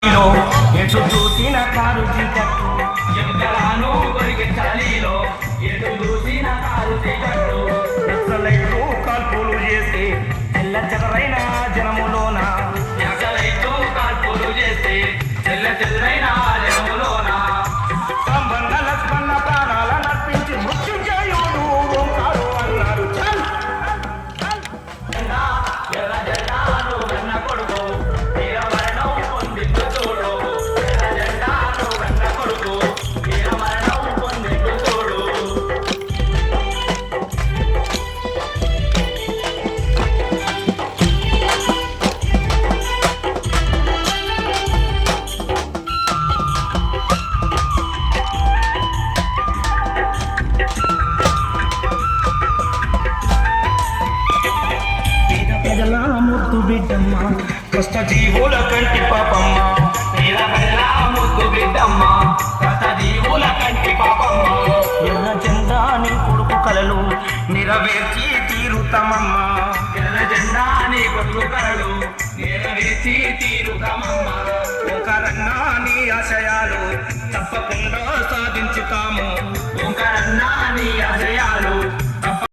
ఎటు చూసిన కారు చీకట్టు ఎంతగానో కొరిగే చలిలో ఎటు చూసిన కారు చీకట్టు ఎట్లైతూ కాల్పులు చేస్తే తెల్ల చెదరైన జనములోన ఎగలైతూ కాల్పులు చేస్తే తెల్ల తెల్లైన జనములోన సంబంధ లక్ష్మణ ప్రాణాల నర్పించి మృత్యుంజయుడు ఓంకారు అన్నారు. చల్ జెండా ఎర్ర జెండాను వెన్న కొడుకు వీరమరణం పొందిండు చూడు. ఎర్ర జెండాను వెన్న కొడుకు వీరమరణం పొందిండు చూడు. ప్రజల ముద్దు బిడ్డమ్మ కష్ట జీవుల కంటి పాపమ్మ వీరమల్ల ముద్దు బిడ్డమ్మ కథదీవుల కంటి పాపమ్మ. ఎర్ర జెండా నీ కొడుకు కలలు నెరవేర్చి తీరుతమమ్మ. ఎర్ర జెండా నీ కొడుకు కలలు నెరవేర్చి తీరుతామమ్మ. ఓంకారన్న నీ ఆశయాలు తప్పకుండా